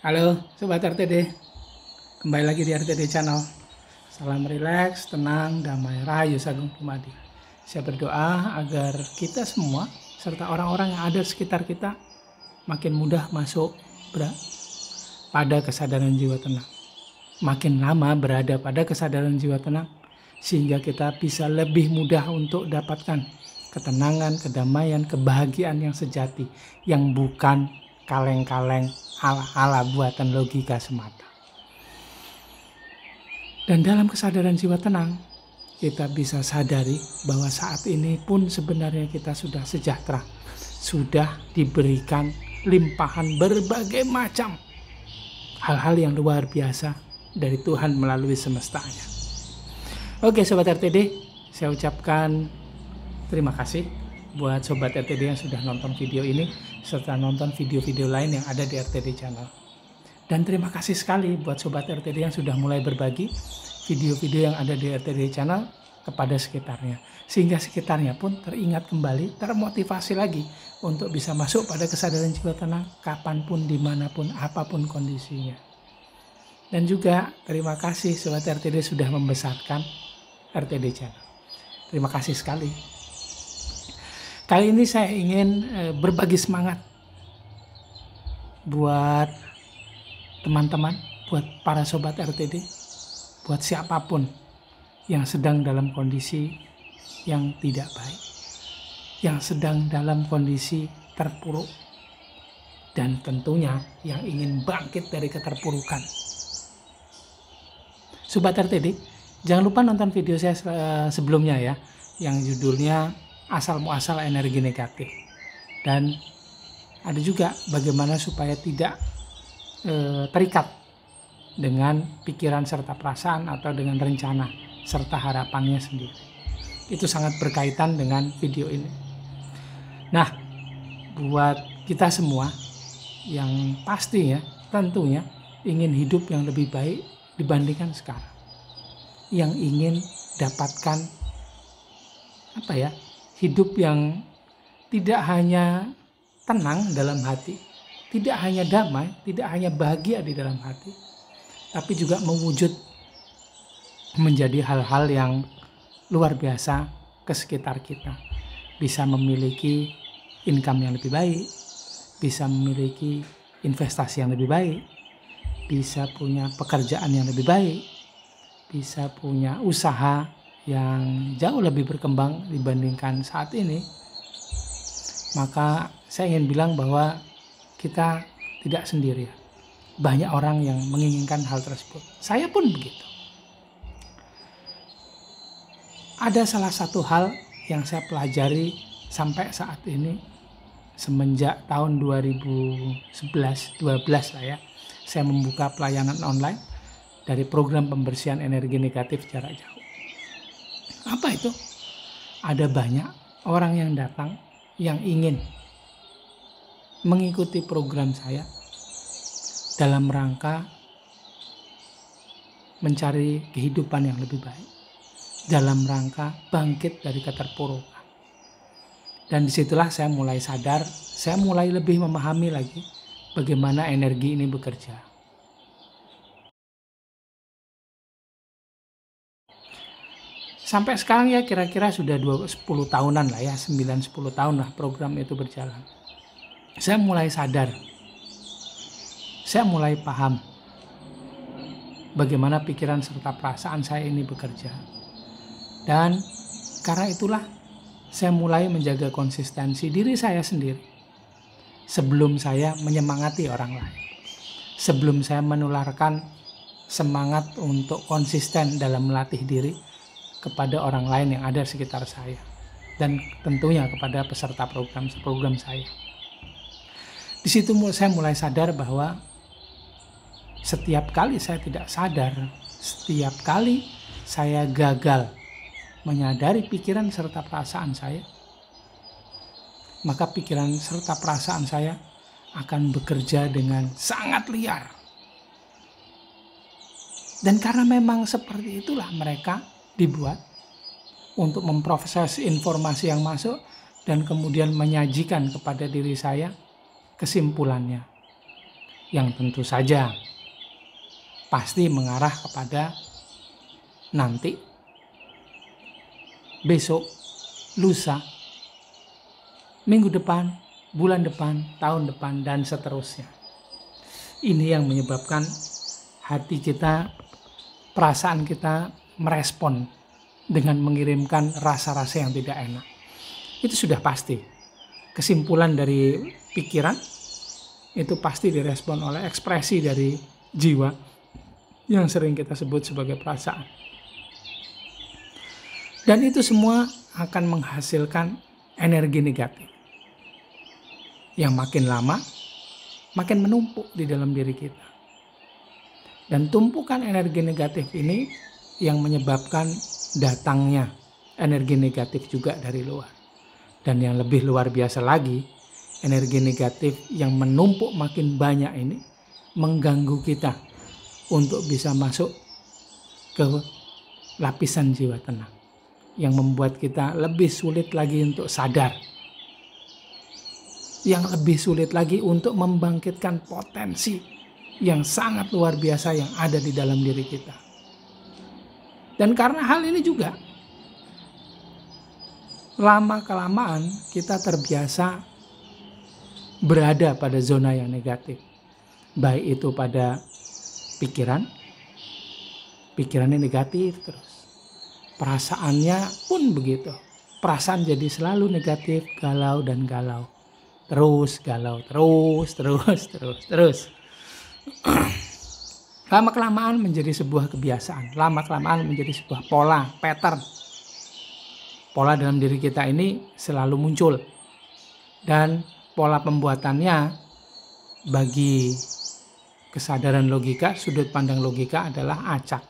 Halo Sobat RTD, kembali lagi di RTD Channel. Salam rileks, tenang, damai, rahayu sagung dumadi. Saya berdoa agar kita semua serta orang-orang yang ada di sekitar kita makin mudah masuk pada kesadaran jiwa tenang. Makin lama berada pada kesadaran jiwa tenang, sehingga kita bisa lebih mudah untuk dapatkan ketenangan, kedamaian, kebahagiaan yang sejati, yang bukan kaleng-kaleng ala-ala buatan logika semata. Dan dalam kesadaran jiwa tenang, kita bisa sadari bahwa saat ini pun sebenarnya kita sudah sejahtera, sudah diberikan limpahan berbagai macam hal-hal yang luar biasa dari Tuhan melalui semestanya. Oke Sobat RTD, saya ucapkan terima kasih buat Sobat RTD yang sudah nonton video ini serta nonton video-video lain yang ada di RTD Channel. Dan terima kasih sekali buat Sobat RTD yang sudah mulai berbagi video-video yang ada di RTD Channel kepada sekitarnya. Sehingga sekitarnya pun teringat kembali, termotivasi lagi untuk bisa masuk pada kesadaran jiwa tenang kapanpun, dimanapun, apapun kondisinya. Dan juga terima kasih Sobat RTD sudah membesarkan RTD Channel. Terima kasih sekali. Kali ini saya ingin berbagi semangat buat teman-teman, buat para Sobat RTD, buat siapapun yang sedang dalam kondisi yang tidak baik, yang sedang dalam kondisi terpuruk, dan tentunya yang ingin bangkit dari keterpurukan. Sobat RTD, jangan lupa nonton video saya sebelumnya ya, yang judulnya asal muasal energi negatif, dan ada juga bagaimana supaya tidak terikat dengan pikiran serta perasaan atau dengan rencana serta harapannya sendiri. Itu sangat berkaitan dengan video ini. Nah, buat kita semua yang pastinya tentunya ingin hidup yang lebih baik dibandingkan sekarang, yang ingin dapatkan hidup yang tidak hanya tenang dalam hati, tidak hanya damai, tidak hanya bahagia di dalam hati, tapi juga mewujud menjadi hal-hal yang luar biasa ke sekitar kita. Bisa memiliki income yang lebih baik, bisa memiliki investasi yang lebih baik, bisa punya pekerjaan yang lebih baik, bisa punya usaha yang jauh lebih berkembang dibandingkan saat ini. Maka saya ingin bilang bahwa kita tidak sendiri. Banyak orang yang menginginkan hal tersebut. Saya pun begitu. Ada salah satu hal yang saya pelajari sampai saat ini semenjak tahun 2011-12 lah ya. Saya membuka pelayanan online dari program pembersihan energi negatif jarak jauh. Apa itu? Ada banyak orang yang datang yang ingin mengikuti program saya dalam rangka mencari kehidupan yang lebih baik, dalam rangka bangkit dari keterpurukan. Dan disitulah saya mulai sadar, saya mulai lebih memahami lagi bagaimana energi ini bekerja. Sampai sekarang ya kira-kira sudah 10 tahunan lah ya, 9-10 tahun lah program itu berjalan. Saya mulai sadar, saya mulai paham bagaimana pikiran serta perasaan saya ini bekerja. Dan karena itulah saya mulai menjaga konsistensi diri saya sendiri sebelum saya menyemangati orang lain. Sebelum saya menularkan semangat untuk konsisten dalam melatih diri kepada orang lain yang ada di sekitar saya, dan tentunya kepada peserta program saya. Di situ saya mulai sadar bahwa setiap kali saya tidak sadar, setiap kali saya gagal menyadari pikiran serta perasaan saya, maka pikiran serta perasaan saya akan bekerja dengan sangat liar. Dan karena memang seperti itulah mereka dibuat untuk memproses informasi yang masuk dan kemudian menyajikan kepada diri saya kesimpulannya. yang tentu saja pasti mengarah kepada nanti, besok, lusa, minggu depan, bulan depan, tahun depan, dan seterusnya. Ini yang menyebabkan hati kita, perasaan kita merespon dengan mengirimkan rasa-rasa yang tidak enak. Itu sudah pasti. Kesimpulan dari pikiran itu pasti direspon oleh ekspresi dari jiwa yang sering kita sebut sebagai perasaan. Dan itu semua akan menghasilkan energi negatif yang makin lama makin menumpuk di dalam diri kita. Dan tumpukan energi negatif ini yang menyebabkan datangnya energi negatif juga dari luar. Dan yang lebih luar biasa lagi, energi negatif yang menumpuk makin banyak ini mengganggu kita untuk bisa masuk ke lapisan jiwa tenang, yang membuat kita lebih sulit lagi untuk sadar, yang lebih sulit lagi untuk membangkitkan potensi yang sangat luar biasa yang ada di dalam diri kita. Dan karena hal ini juga, lama-kelamaan kita terbiasa berada pada zona yang negatif. Baik itu pada pikirannya negatif terus. Perasaannya pun begitu. Perasaan jadi selalu negatif, galau dan galau. Terus galau, terus. Lama-kelamaan menjadi sebuah kebiasaan. Lama-kelamaan menjadi sebuah pola, pattern. Pola dalam diri kita ini selalu muncul. Dan pola pembuatannya bagi kesadaran logika, sudut pandang logika adalah acak.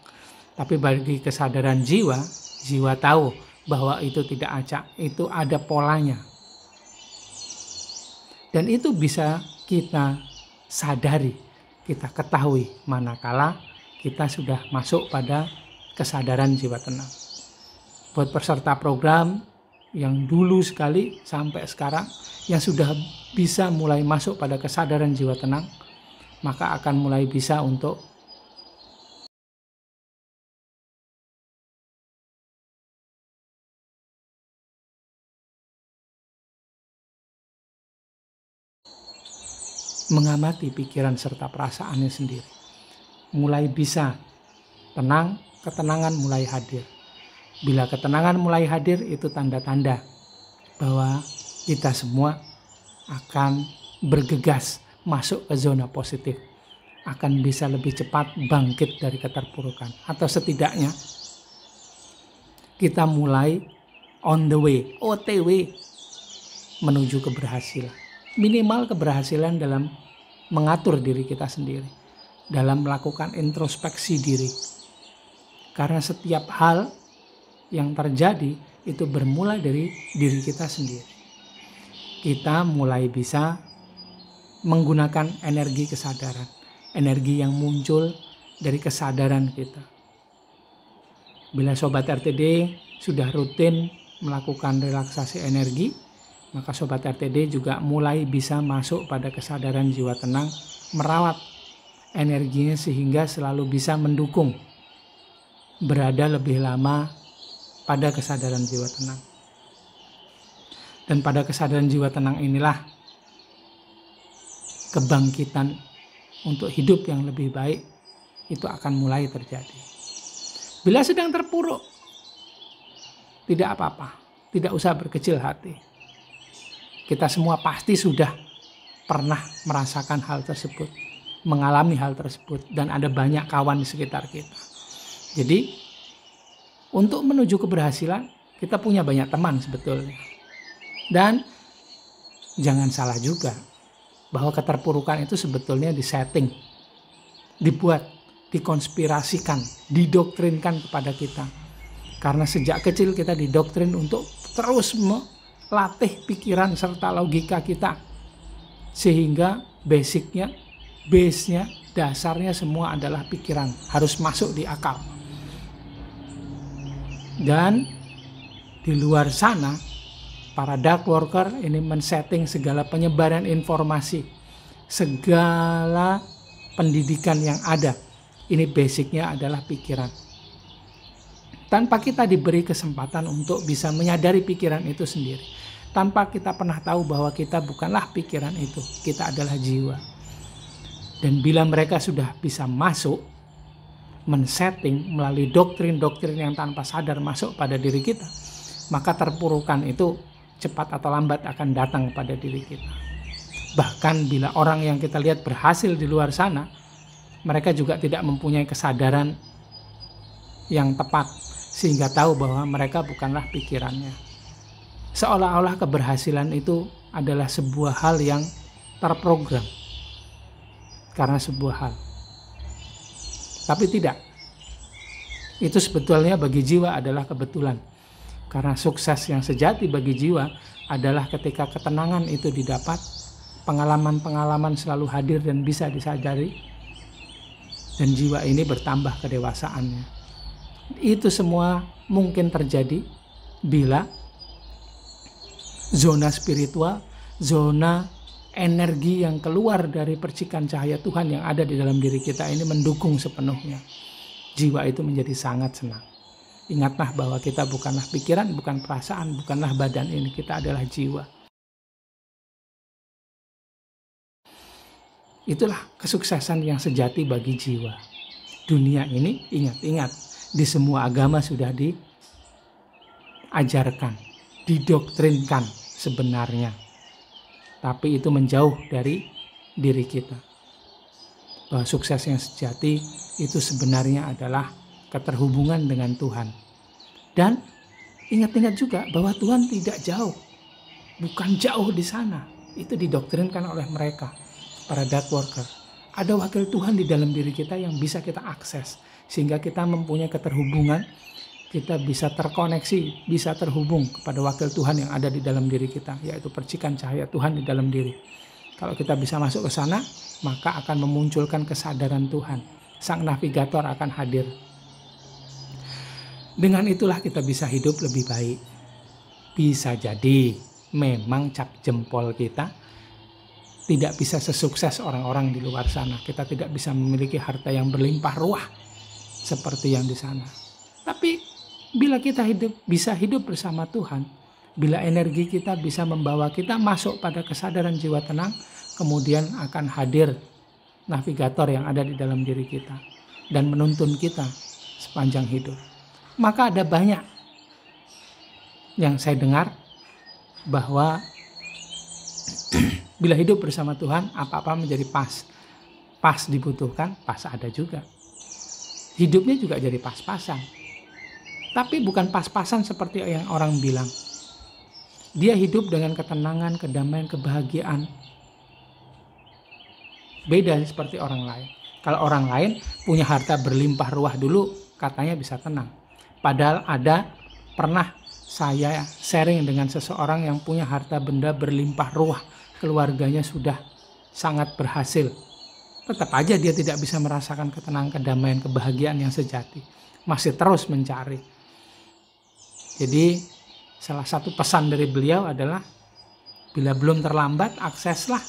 Tapi bagi kesadaran jiwa, jiwa tahu bahwa itu tidak acak, itu ada polanya. Dan itu bisa kita sadari, kita ketahui manakala kita sudah masuk pada kesadaran jiwa tenang. Buat peserta program yang dulu sekali sampai sekarang, yang sudah bisa mulai masuk pada kesadaran jiwa tenang, maka akan mulai bisa untuk mengamati pikiran serta perasaannya sendiri. Mulai bisa tenang, ketenangan mulai hadir. Bila ketenangan mulai hadir, itu tanda-tanda bahwa kita semua akan bergegas masuk ke zona positif, akan bisa lebih cepat bangkit dari keterpurukan, atau setidaknya kita mulai on the way, OTW menuju keberhasilan. Minimal keberhasilan dalam mengatur diri kita sendiri, dalam melakukan introspeksi diri. Karena setiap hal yang terjadi itu bermula dari diri kita sendiri. Kita mulai bisa menggunakan energi kesadaran, energi yang muncul dari kesadaran kita. Bila Sobat RTD sudah rutin melakukan relaksasi energi, maka Sobat RTD juga mulai bisa masuk pada kesadaran jiwa tenang, merawat energinya sehingga selalu bisa mendukung berada lebih lama pada kesadaran jiwa tenang. Dan pada kesadaran jiwa tenang inilah kebangkitan untuk hidup yang lebih baik itu akan mulai terjadi. Bila sedang terpuruk, tidak apa-apa, tidak usah berkecil hati. Kita semua pasti sudah pernah merasakan hal tersebut, mengalami hal tersebut, dan ada banyak kawan di sekitar kita. Jadi, untuk menuju keberhasilan, kita punya banyak teman sebetulnya. Dan jangan salah juga, bahwa keterpurukan itu sebetulnya disetting, dibuat, dikonspirasikan, didoktrinkan kepada kita. Karena sejak kecil kita didoktrin untuk terus latih pikiran serta logika kita, sehingga base-nya, dasarnya semua adalah pikiran, harus masuk di akal. Dan di luar sana, para dark worker ini men-setting segala penyebaran informasi segala pendidikan yang ada. Ini basicnya adalah pikiran. Tanpa kita diberi kesempatan untuk bisa menyadari pikiran itu sendiri. Tanpa kita pernah tahu bahwa kita bukanlah pikiran itu, kita adalah jiwa. Dan bila mereka sudah bisa masuk, men-setting melalui doktrin-doktrin yang tanpa sadar masuk pada diri kita, maka terpurukan itu cepat atau lambat akan datang pada diri kita. Bahkan bila orang yang kita lihat berhasil di luar sana, mereka juga tidak mempunyai kesadaran yang tepat, sehingga tahu bahwa mereka bukanlah pikirannya. Seolah-olah keberhasilan itu adalah sebuah hal yang terprogram karena sebuah hal. Tapi tidak. Itu sebetulnya bagi jiwa adalah kebetulan. Karena sukses yang sejati bagi jiwa adalah ketika ketenangan itu didapat, pengalaman-pengalaman selalu hadir dan bisa disadari, dan jiwa ini bertambah kedewasaannya. Itu semua mungkin terjadi bila zona spiritual, zona energi yang keluar dari percikan cahaya Tuhan yang ada di dalam diri kita ini mendukung sepenuhnya. Jiwa itu menjadi sangat senang. Ingatlah bahwa kita bukanlah pikiran, bukan perasaan, bukanlah badan ini. Kita adalah jiwa. Itulah kesuksesan yang sejati bagi jiwa. Dunia ini, ingat-ingat, di semua agama sudah diajarkan, didoktrinkan sebenarnya. Tapi itu menjauh dari diri kita. Bahwa sukses yang sejati itu sebenarnya adalah keterhubungan dengan Tuhan. Dan ingat-ingat juga bahwa Tuhan tidak jauh. Bukan jauh di sana. Itu didoktrinkan oleh mereka, para dark worker. Ada wakil Tuhan di dalam diri kita yang bisa kita akses. Sehingga kita mempunyai keterhubungan, kita bisa terkoneksi, bisa terhubung kepada wakil Tuhan yang ada di dalam diri kita, yaitu percikan cahaya Tuhan di dalam diri. Kalau kita bisa masuk ke sana, maka akan memunculkan kesadaran Tuhan. Sang navigator akan hadir. Dengan itulah kita bisa hidup lebih baik. Bisa jadi memang cap jempol kita tidak bisa sesukses orang-orang di luar sana. Kita tidak bisa memiliki harta yang berlimpah ruah seperti yang di sana. Tapi bila kita bisa hidup bersama Tuhan, bila energi kita bisa membawa kita masuk pada kesadaran jiwa tenang, kemudian akan hadir navigator yang ada di dalam diri kita dan menuntun kita sepanjang hidup. Maka ada banyak yang saya dengar bahwa bila hidup bersama Tuhan, apa-apa menjadi pas. Pas dibutuhkan, pas ada juga. Hidupnya juga jadi pas-pasan. Tapi bukan pas-pasan seperti yang orang bilang. Dia hidup dengan ketenangan, kedamaian, kebahagiaan. Beda seperti orang lain. Kalau orang lain punya harta berlimpah ruah dulu, katanya bisa tenang. Padahal pernah saya sharing dengan seseorang yang punya harta benda berlimpah ruah. Keluarganya sudah sangat berhasil. Tetap aja dia tidak bisa merasakan ketenangan, kedamaian, kebahagiaan yang sejati. Masih terus mencari. Jadi salah satu pesan dari beliau adalah bila belum terlambat, akseslah,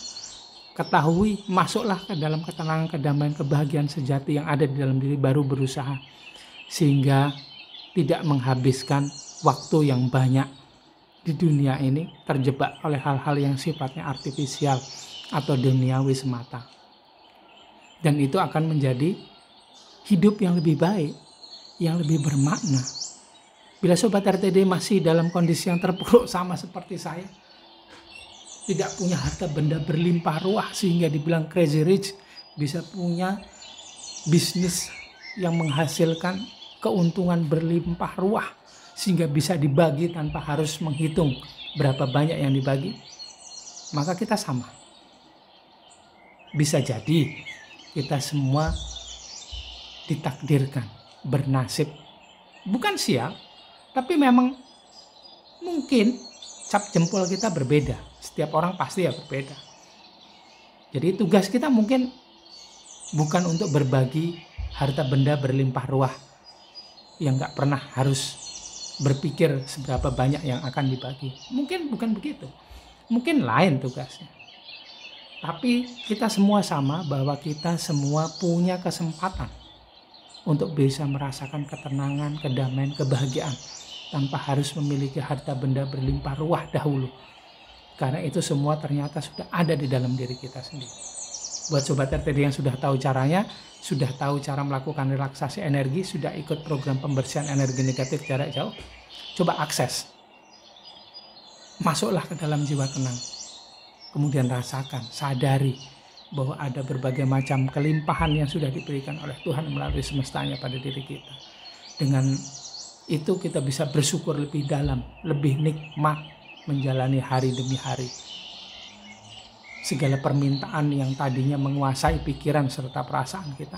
ketahui, masuklah ke dalam ketenangan, kedamaian, kebahagiaan sejati yang ada di dalam diri, baru berusaha. Sehingga tidak menghabiskan waktu yang banyak di dunia ini terjebak oleh hal-hal yang sifatnya artifisial atau duniawi semata. Dan itu akan menjadi hidup yang lebih baik, yang lebih bermakna. Bila Sobat RTD masih dalam kondisi yang terpuruk sama seperti saya, tidak punya harta benda berlimpah ruah sehingga dibilang crazy rich, bisa punya bisnis yang menghasilkan keuntungan berlimpah ruah sehingga bisa dibagi tanpa harus menghitung berapa banyak yang dibagi, maka kita sama. Bisa jadi kita semua ditakdirkan bernasib bukan sial, tapi memang mungkin cap jempol kita berbeda. Setiap orang pasti ya berbeda. Jadi tugas kita mungkin bukan untuk berbagi harta benda berlimpah ruah yang gak pernah harus berpikir seberapa banyak yang akan dibagi. Mungkin bukan begitu. Mungkin lain tugasnya. Tapi kita semua sama bahwa kita semua punya kesempatan untuk bisa merasakan ketenangan, kedamaian, kebahagiaan tanpa harus memiliki harta benda berlimpah ruah dahulu. Karena itu semua ternyata sudah ada di dalam diri kita sendiri. Buat Sobat RTD yang sudah tahu caranya, sudah tahu cara melakukan relaksasi energi, sudah ikut program pembersihan energi negatif jarak jauh, coba akses. Masuklah ke dalam jiwa tenang. Kemudian rasakan, sadari bahwa ada berbagai macam kelimpahan yang sudah diberikan oleh Tuhan melalui semestanya pada diri kita. Dengan itu kita bisa bersyukur lebih dalam, lebih nikmat menjalani hari demi hari. Segala permintaan yang tadinya menguasai pikiran serta perasaan kita,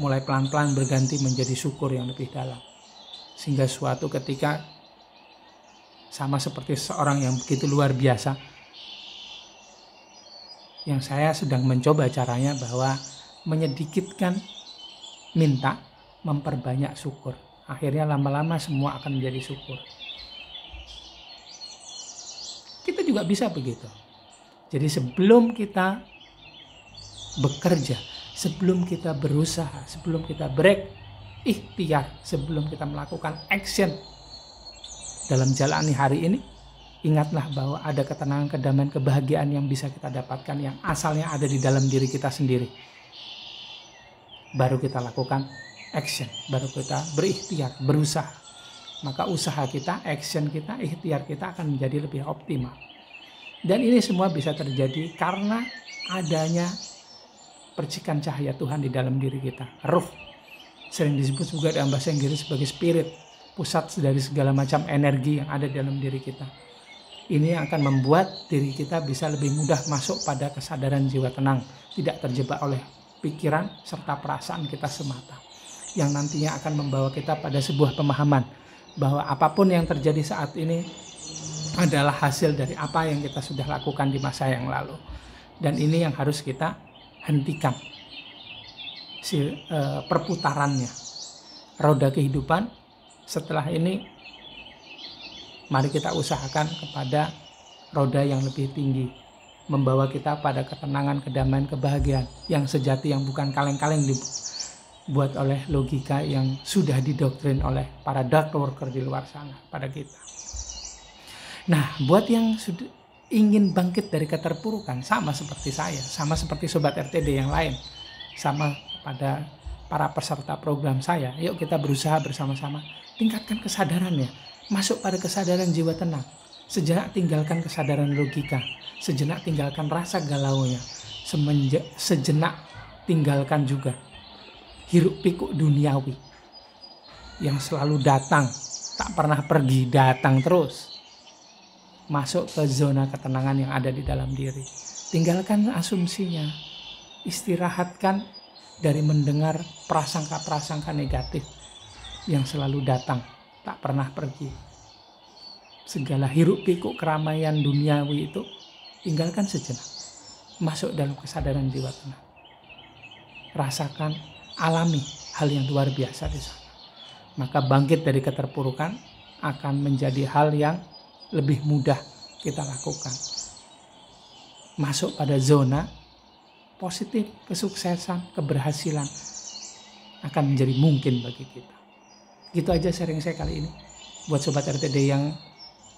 mulai pelan-pelan berganti menjadi syukur yang lebih dalam. Sehingga suatu ketika, sama seperti seorang yang begitu luar biasa, yang saya sedang mencoba caranya bahwa menyedikitkan minta, memperbanyak syukur. Akhirnya lama-lama semua akan menjadi syukur. Kita juga bisa begitu. Jadi sebelum kita bekerja, sebelum kita berusaha, sebelum kita berikhtiar, sebelum kita melakukan action dalam jalani hari ini, ingatlah bahwa ada ketenangan, kedamaian, kebahagiaan yang bisa kita dapatkan yang asalnya ada di dalam diri kita sendiri. Baru kita lakukan action, baru kita berikhtiar, berusaha. Maka usaha kita, action kita, ikhtiar kita akan menjadi lebih optimal. Dan ini semua bisa terjadi karena adanya percikan cahaya Tuhan di dalam diri kita. Ruh, sering disebut juga dalam bahasa Inggris sebagai spirit, pusat dari segala macam energi yang ada dalam diri kita. Ini akan membuat diri kita bisa lebih mudah masuk pada kesadaran jiwa tenang, tidak terjebak oleh pikiran serta perasaan kita semata, yang nantinya akan membawa kita pada sebuah pemahaman bahwa apapun yang terjadi saat ini adalah hasil dari apa yang kita sudah lakukan di masa yang lalu. Dan ini yang harus kita hentikan, perputarannya, roda kehidupan. Setelah ini mari kita usahakan kepada roda yang lebih tinggi, membawa kita pada ketenangan, kedamaian, kebahagiaan yang sejati, yang bukan kaleng-kaleng dibuat oleh logika yang sudah didoktrin oleh para dark worker di luar sana pada kita. Nah, buat yang sudah ingin bangkit dari keterpurukan, sama seperti saya, sama seperti Sobat RTD yang lain, sama pada para peserta program saya, yuk kita berusaha bersama-sama tingkatkan kesadarannya, masuk pada kesadaran jiwa tenang, sejenak tinggalkan kesadaran logika, sejenak tinggalkan rasa galaunya, sejenak tinggalkan juga hiruk pikuk duniawi yang selalu datang, tak pernah pergi, datang terus. Masuk ke zona ketenangan yang ada di dalam diri. Tinggalkan asumsinya, istirahatkan dari mendengar prasangka-prasangka negatif yang selalu datang, tak pernah pergi. Segala hiruk pikuk keramaian duniawi itu tinggalkan sejenak. Masuk dalam kesadaran jiwa tenang. Rasakan, alami hal yang luar biasa di sana. Maka bangkit dari keterpurukan akan menjadi hal yang lebih mudah kita lakukan. Masuk pada zona positif, kesuksesan, keberhasilan akan menjadi mungkin bagi kita. Gitu aja sharing saya kali ini. Buat Sobat RTD yang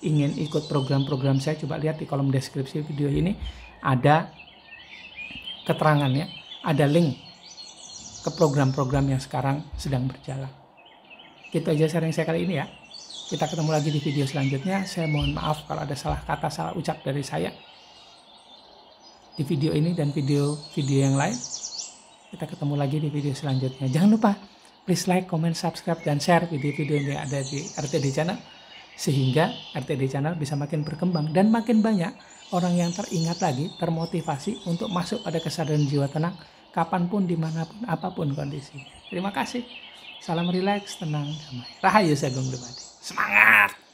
ingin ikut program-program saya, coba lihat di kolom deskripsi video ini ada keterangannya, ada link ke program-program yang sekarang sedang berjalan. Gitu aja sharing saya kali ini ya. Kita ketemu lagi di video selanjutnya. Saya mohon maaf kalau ada salah kata, salah ucap dari saya di video ini dan video-video yang lain. Kita ketemu lagi di video selanjutnya. Jangan lupa please like, comment, subscribe, dan share video-video yang ada di RTD Channel, sehingga RTD Channel bisa makin berkembang dan makin banyak orang yang teringat lagi, termotivasi untuk masuk pada kesadaran jiwa tenang kapanpun, dimanapun, apapun kondisi. Terima kasih. Salam rileks, tenang, damai. Rahayu Sagung Dumadi. Semangat!